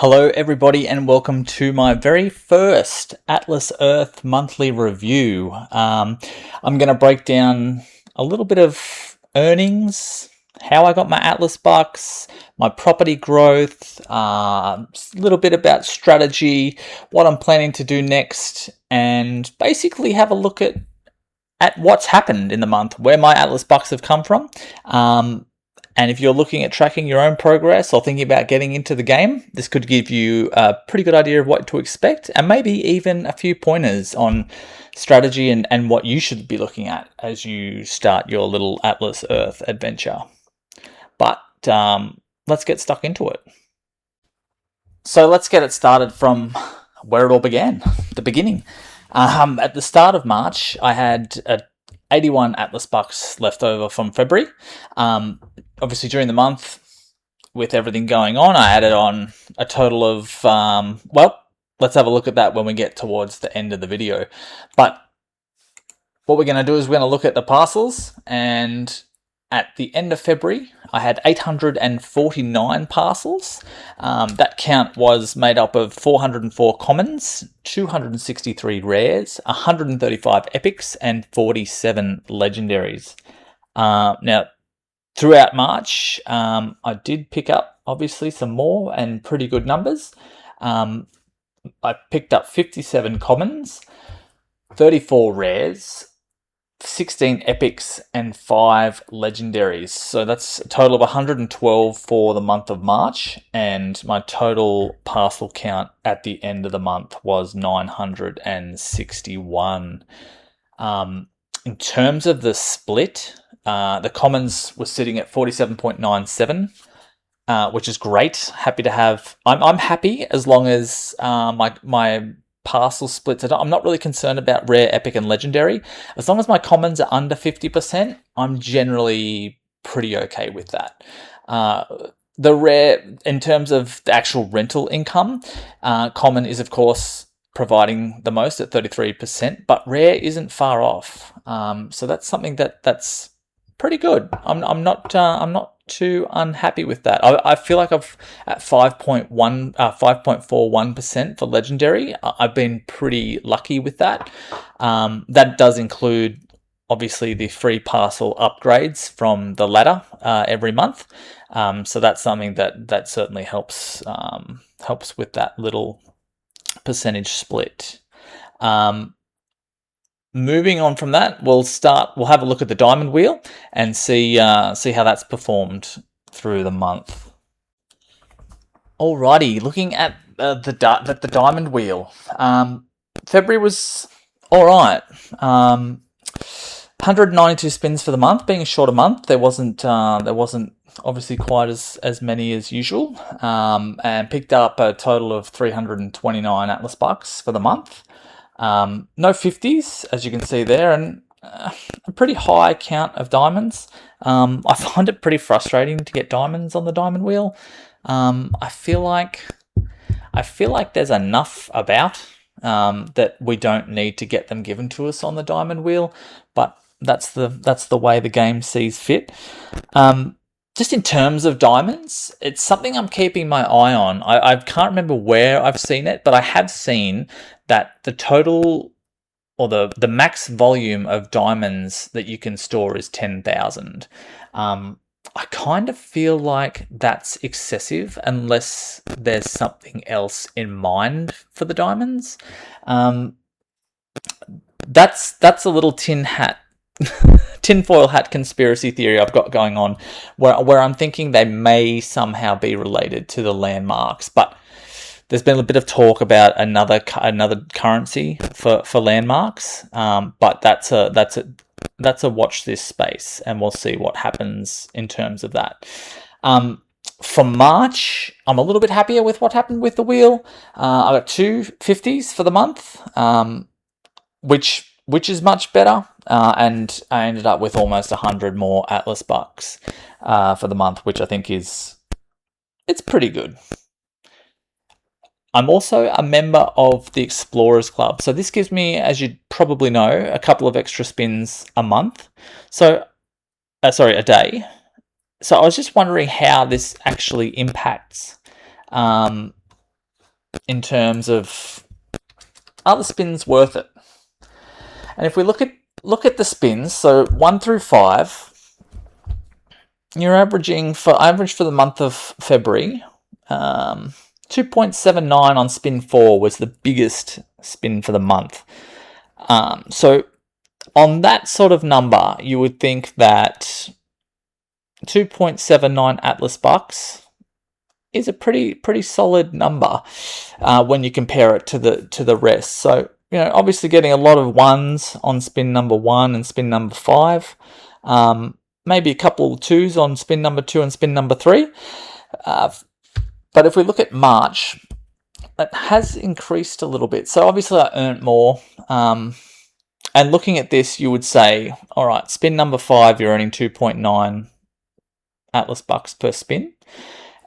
Hello everybody and welcome to my very first Atlas Earth monthly review. I'm going to break down a little bit of earnings, how I got my Atlas bucks, my property growth, a little bit about strategy, what I'm planning to do next, and basically have a look at what's happened in the month, where my Atlas bucks have come from. And if you're looking at tracking your own progress or thinking about getting into the game, this could give you a pretty good idea of what to expect and maybe even a few pointers on strategy and what you should be looking at as you start your little Atlas Earth adventure. But let's get stuck into it. So let's get it started from where it all began, the beginning. At the start of March, I had 81 Atlas bucks left over from February. Obviously, during the month, with everything going on, I added on a total of, let's have a look at that when we get towards the end of the video. But what we're going to do is we're going to look at the parcels, and at the end of February, I had 849 parcels. That count was made up of 404 commons, 263 rares, 135 epics, and 47 legendaries. Now, throughout March, I did pick up, obviously, some more and pretty good numbers. I picked up 57 commons, 34 rares, 16 epics, and 5 legendaries. So that's a total of 112 for the month of March, and my total parcel count at the end of the month was 961. In terms of the split, the commons was sitting at 47.97, which is great. Happy to have. I'm happy as long as my parcel splits. I'm not really concerned about rare, epic, and legendary. As long as my commons are under 50%, I'm generally pretty okay with that. The rare, in terms of the actual rental income, common is of course providing the most at 33%, but rare isn't far off. So that's something that's pretty good. I'm not too unhappy with that. I feel like I've at 5.41% for legendary. I've been pretty lucky with that. That does include obviously the free parcel upgrades from the ladder every month. So that's something that certainly helps with that little percentage split. Moving on from that, we'll have a look at the diamond wheel and see how that's performed through the month. Alrighty, looking at the diamond wheel. February was all right. 192 spins for the month, being a shorter month. There wasn't obviously quite as many as usual, and picked up a total of 329 Atlas bucks for the month. No 50s, as you can see there, and a pretty high count of diamonds. I find it pretty frustrating to get diamonds on the diamond wheel. I feel like there's enough about that we don't need to get them given to us on the diamond wheel, but that's the way the game sees fit. Just in terms of diamonds, it's something I'm keeping my eye on. I can't remember where I've seen it, but I have seen that the total or the max volume of diamonds that you can store is 10,000. I kind of feel like that's excessive unless there's something else in mind for the diamonds. That's a little tinfoil hat conspiracy theory I've got going on, where I'm thinking they may somehow be related to the landmarks, but there's been a bit of talk about another currency for landmarks, but that's a watch this space, and we'll see what happens in terms of that. For March, I'm a little bit happier with what happened with the wheel. I got 2 50s for the month, which is much better, and I ended up with almost 100 more Atlas bucks for the month, which I think it's pretty good. I'm also a member of the Explorers Club, so this gives me, as you probably know, a couple of extra spins a month. So, a day. So I was just wondering how this actually impacts in terms of, are the spins worth it? And if we look at the spins, so 1 through 5, you're averaging average for the month of February, 2.79 on spin 4 was the biggest spin for the month. So on that sort of number, you would think that 2.79 Atlas bucks is a pretty solid number when you compare it to the rest. So, you know, obviously getting a lot of ones on spin number 1 and spin number 5. Maybe a couple of 2s on spin number 2 and spin number 3. But if we look at March, it has increased a little bit. So obviously I earned more. And looking at this, you would say, all right, spin number 5, you're earning 2.9 Atlas bucks per spin,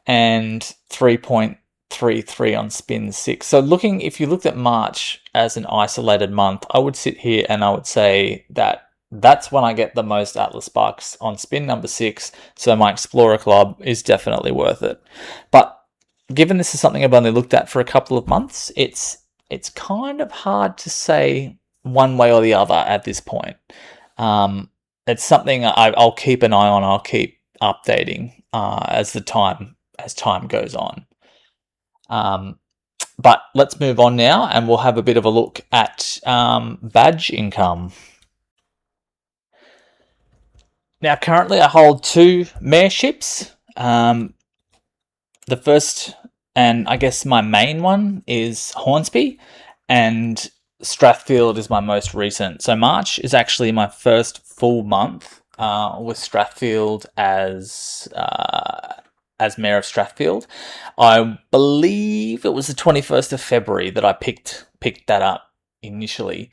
and 3.33 on spin 6. So if you looked at March as an isolated month, I would sit here and I would say that that's when I get the most Atlas bucks on spin number 6. So my Explorer Club is definitely worth it. But given this is something I've only looked at for a couple of months, it's kind of hard to say one way or the other at this point. It's something I'll keep an eye on. I'll keep updating as time goes on. But let's move on now, and we'll have a bit of a look at badge income. Now, currently I hold 2 mayorships. The first, and I guess my main one, is Hornsby, and Strathfield is my most recent. So March is actually my first full month with Strathfield as Mayor of Strathfield. I believe it was the 21st of February that I picked that up initially.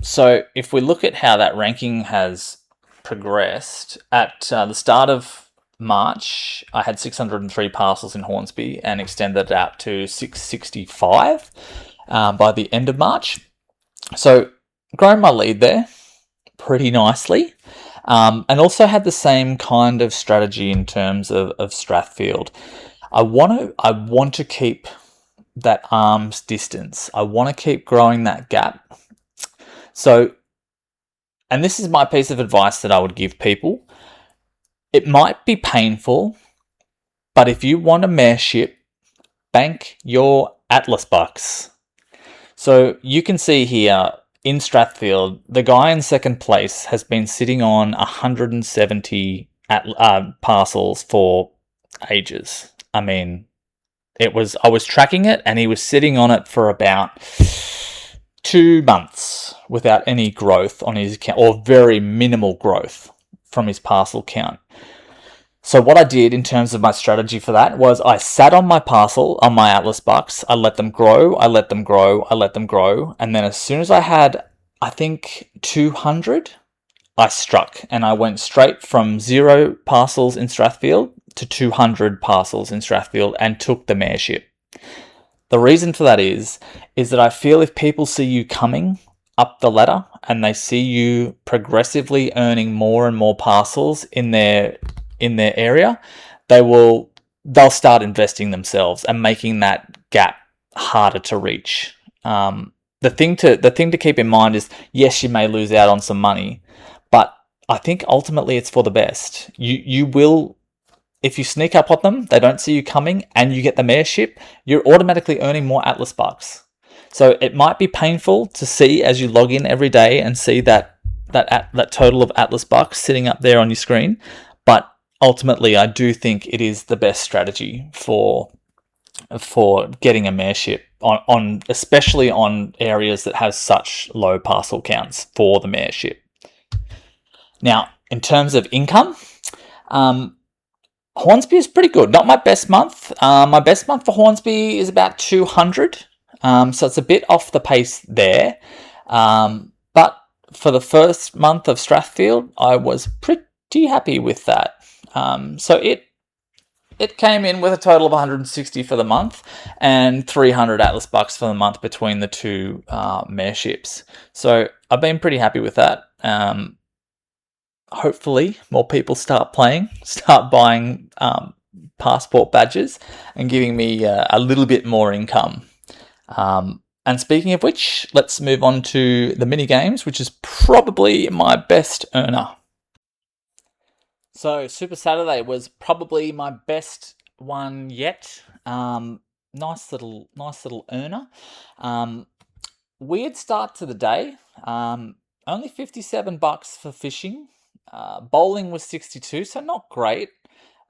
So if we look at how that ranking has progressed, at the start of March, I had 603 parcels in Hornsby and extended it out to 665 by the end of March. So growing my lead there pretty nicely. And also had the same kind of strategy in terms of Strathfield. I want to keep that arm's distance. I want to keep growing that gap. So, and this is my piece of advice that I would give people. It might be painful, but if you want a mayorship, bank your Atlas bucks. So you can see here in Strathfield, the guy in second place has been sitting on 170 parcels for ages. I mean, I was tracking it, and he was sitting on it for about 2 months without any growth on his account, or very minimal growth from his parcel count. So what I did in terms of my strategy for that was I sat on my Atlas bucks. I let them grow. And then as soon as I had, I think, 200, I struck, and I went straight from 0 parcels in Strathfield to 200 parcels in Strathfield and took the mayorship. The reason for that is that I feel if people see you coming up the ladder and they see you progressively earning more and more parcels in their area, they'll start investing themselves and making that gap harder to reach. The thing to keep in mind is, yes, you may lose out on some money, but I think ultimately it's for the best. You will, if you sneak up on them, they don't see you coming, and you get the mayorship, you're automatically earning more Atlas bucks. So it might be painful to see as you log in every day and see that total of Atlas bucks sitting up there on your screen, but ultimately, I do think it is the best strategy for getting a mayorship on especially on areas that have such low parcel counts for the mayorship. Now, in terms of income, Hornsby is pretty good. Not my best month. My best month for Hornsby is about 200. So it's a bit off the pace there. But for the first month of Strathfield, I was pretty happy with that. So it came in with a total of 160 for the month and 300 Atlas bucks for the month between the 2 mayorships. So I've been pretty happy with that. Hopefully more people start buying passport badges and giving me a little bit more income. And speaking of which, let's move on to the mini games, which is probably my best earner. So Super Saturday was probably my best one yet. Nice little earner. Um, Weird start to the day. Only $57 for fishing. Bowling was 62, so not great.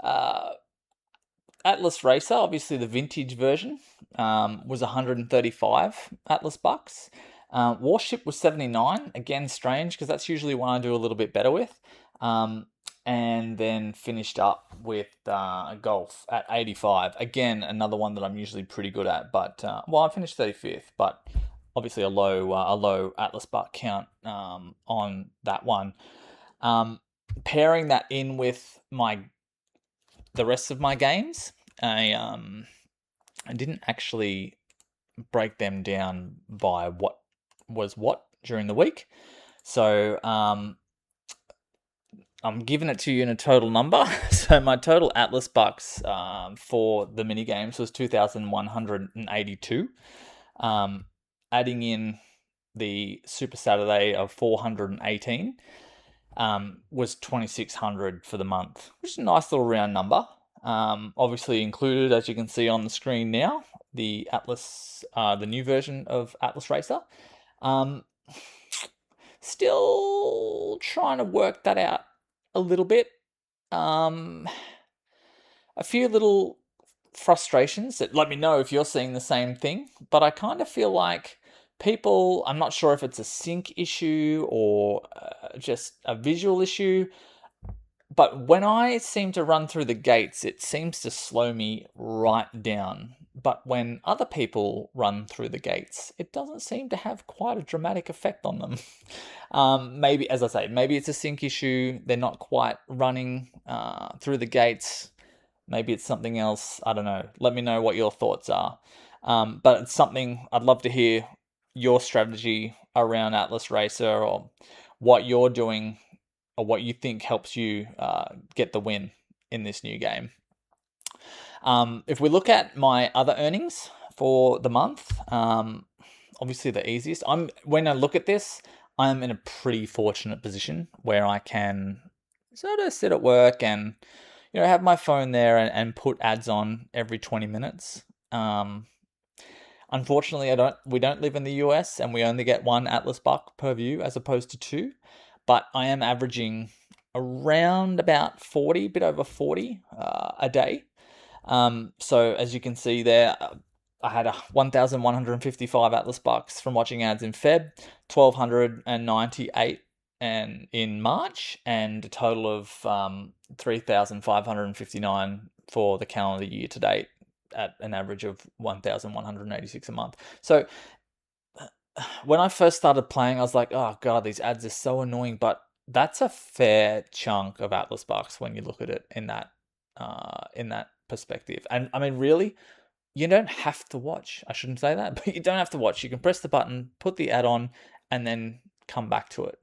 Uh, Atlas Racer, obviously the vintage version, was 135 Atlas bucks. Warship was 79. Again, strange because that's usually one I do a little bit better with. And then finished up with golf at 85. Again, another one that I'm usually pretty good at, but I finished 35th, but obviously a low Atlas buck count on that one. Pairing that in with the rest of my games, I didn't actually break them down by what was what during the week. So I'm giving it to you in a total number. So my total Atlas bucks for the mini games was 2,182. Adding in the Super Saturday of 418 was 2,600 for the month, which is a nice little round number. Obviously included, as you can see on the screen now, the Atlas, the new version of Atlas Racer. Still trying to work that out a little bit. A few little frustrations that let me know if you're seeing the same thing, but I kind of feel like people, I'm not sure if it's a sync issue or just a visual issue, but when I seem to run through the gates, it seems to slow me right down. But when other people run through the gates, it doesn't seem to have quite a dramatic effect on them. Maybe, as I say, maybe it's a sync issue. They're not quite running through the gates. Maybe it's something else. I don't know. Let me know what your thoughts are. But it's something I'd love to hear your strategy around Atlas Racer or what you're doing or what you think helps you get the win in this new game. If we look at my other earnings for the month, obviously the easiest. When I look at this, I'm in a pretty fortunate position where I can sort of sit at work and have my phone there and put ads on every 20 minutes. Unfortunately, we don't live in the US and we only get one Atlas buck per view as opposed to two, but I am averaging around about 40, bit over 40 a day. So as you can see there, I had 1,155 Atlas bucks from watching ads in Feb, 1,298 and in March, and a total of 3,559 for the calendar year to date at an average of 1,186 a month. So when I first started playing, I was like, oh God, these ads are so annoying, but that's a fair chunk of Atlas bucks when you look at it in that perspective. And I mean, really, you don't have to watch. I shouldn't say that, but you don't have to watch. You can press the button, put the ad on, and then come back to it.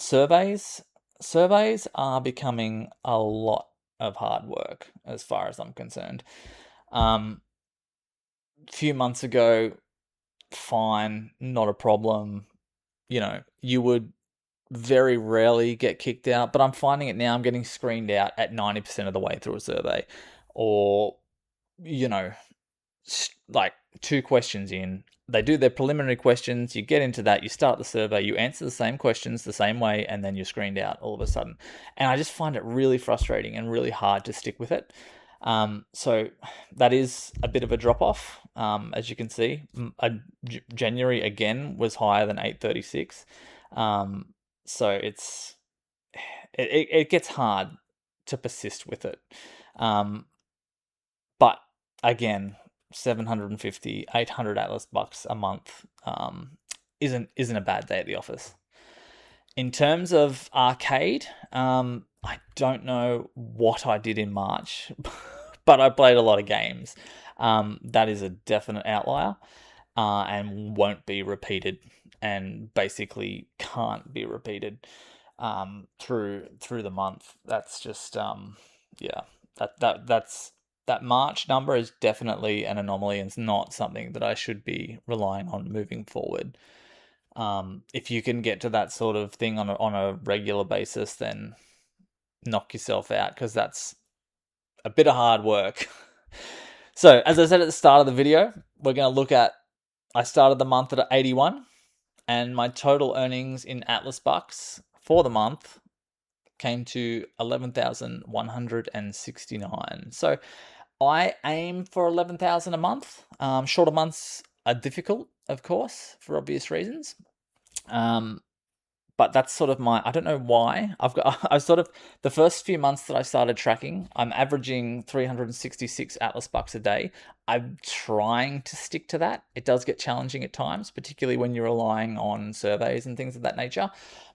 Surveys are becoming a lot of hard work as far as I'm concerned. A few months ago, fine, not a problem. You would very rarely get kicked out, but I'm finding it now. I'm getting screened out at 90% of the way through a survey, or like 2 questions in. They do their preliminary questions, you get into that, you start the survey, you answer the same questions the same way, and then you're screened out all of a sudden. And I just find it really frustrating and really hard to stick with it. So that is a bit of a drop off. As you can see, January again was higher than 836. So it gets hard to persist with it. But again, 750, 800 Atlas bucks a month isn't a bad day at the office. In terms of arcade, I don't know what I did in March, but I played a lot of games. That is a definite outlier and won't be repeated, and basically can't be repeated through the month. That's just yeah. that March number is definitely an anomaly and it's not something that I should be relying on moving forward. If you can get to that sort of thing on a regular basis, then knock yourself out, because that's a bit of hard work. So, as I said at the start of the video, we're going to look at, I started the month at 81, and my total earnings in Atlas Bucks for the month came to 11,169. So, I aim for 11,000 a month. Shorter months are difficult, of course, for obvious reasons. But that's sort of I don't know why. I've sort of, the first few months that I started tracking, I'm averaging 366 Atlas bucks a day. I'm trying to stick to that. It does get challenging at times, particularly when you're relying on surveys and things of that nature.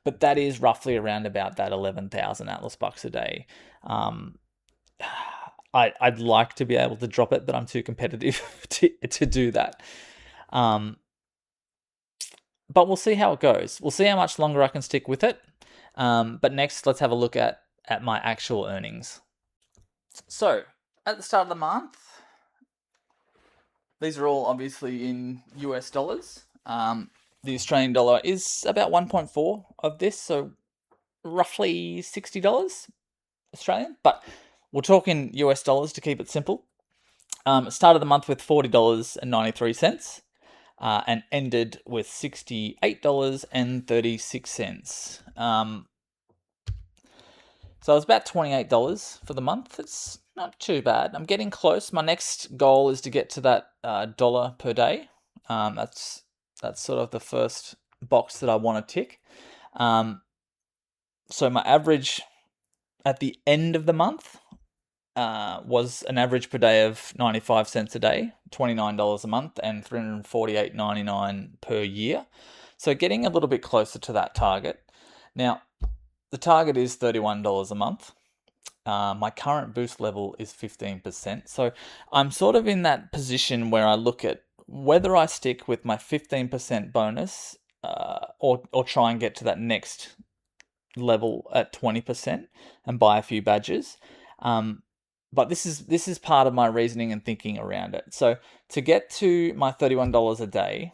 But that is roughly around about that 11,000 Atlas bucks a day. I'd like to be able to drop it, but I'm too competitive to do that. But we'll see how it goes. We'll see how much longer I can stick with it. But next, let's have a look at my actual earnings. So, at the start of the month, these are all obviously in US dollars. The Australian dollar is about 1.4 of this, so roughly $60 Australian. But we'll talk in US dollars to keep it simple. Started the month with $40.93. And ended with $68.36. So it was about $28 for the month. It's not too bad. I'm getting close. My next goal is to get to that dollar per day. That's sort of the first box that I want to tick. So my average at the end of the month was an average per day of 95 cents a day, $29 a month, and $348.99 per year. So getting a little bit closer to that target. Now, the target is $31 a month. My current boost level is 15%. So I'm sort of in that position where I look at whether I stick with my 15% bonus or try and get to that next level at 20% and buy a few badges. But this is part of my reasoning and thinking around it. So to get to my $31 a day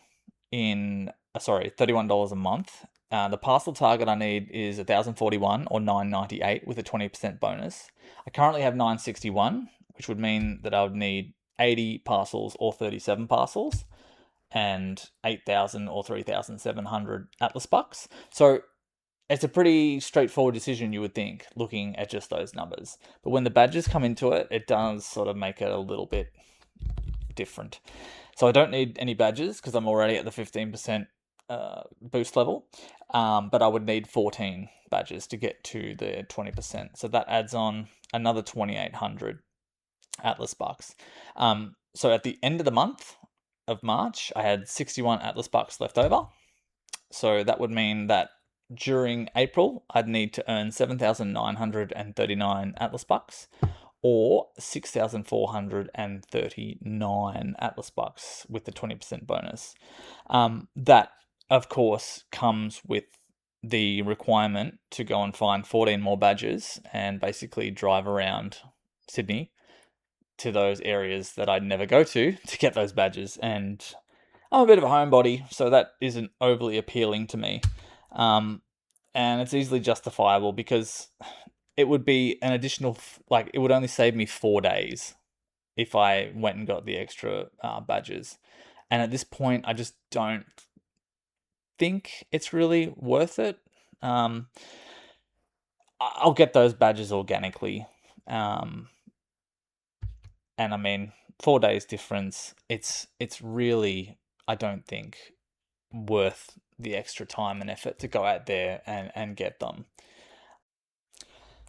$31 a month, the parcel target I need is 1,041 or 998 with a 20% bonus. I currently have 961, which would mean that I would need 80 parcels or 37 parcels and 8,000 or 3,700 Atlas bucks. So it's a pretty straightforward decision, you would think, looking at just those numbers. But when the badges come into it, it does sort of make it a little bit different. So I don't need any badges because I'm already at the 15% boost level. But I would need 14 badges to get to the 20%. So that adds on another 2,800 Atlas bucks. So at the end of the month of March, I had 61 Atlas bucks left over. So that would mean that during April, I'd need to earn 7,939 Atlas bucks or 6,439 Atlas bucks with the 20% bonus. That, of course, comes with the requirement to go and find 14 more badges and basically drive around Sydney to those areas that I'd never go to get those badges. And I'm a bit of a homebody, so that isn't overly appealing to me. And it's easily justifiable because it would be an additional, it would only save me 4 days if I went and got the extra badges. And at this point, I just don't think it's really worth it. I'll get those badges organically. And I mean, 4 days difference, it's really, I don't think, worth the extra time and effort to go out there and get them.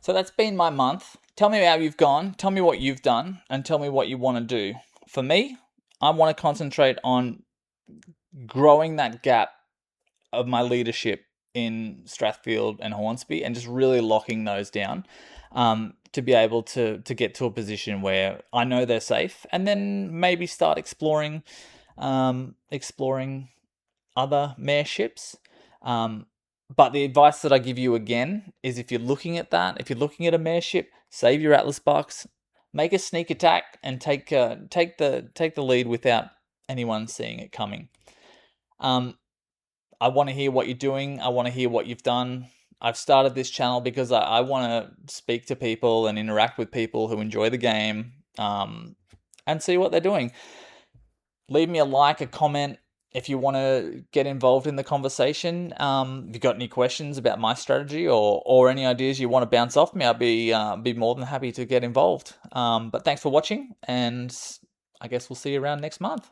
So that's been my month. Tell me how you've gone, tell me what you've done, and tell me what you want to do. For me, I want to concentrate on growing that gap of my leadership in Strathfield and Hornsby and just really locking those down to be able to get to a position where I know they're safe, and then maybe start exploring other mayorships. But the advice that I give you again is if you're looking at a mayorship, save your Atlas bucks, make a sneak attack and take the lead without anyone seeing it coming. I want to hear what you're doing. I want to hear what you've done. I've started this channel because I want to speak to people and interact with people who enjoy the game, and see what they're doing. Leave me a like, a comment if you want to get involved in the conversation. If you've got any questions about my strategy or any ideas you want to bounce off me, I'll be more than happy to get involved. But thanks for watching, and I guess we'll see you around next month.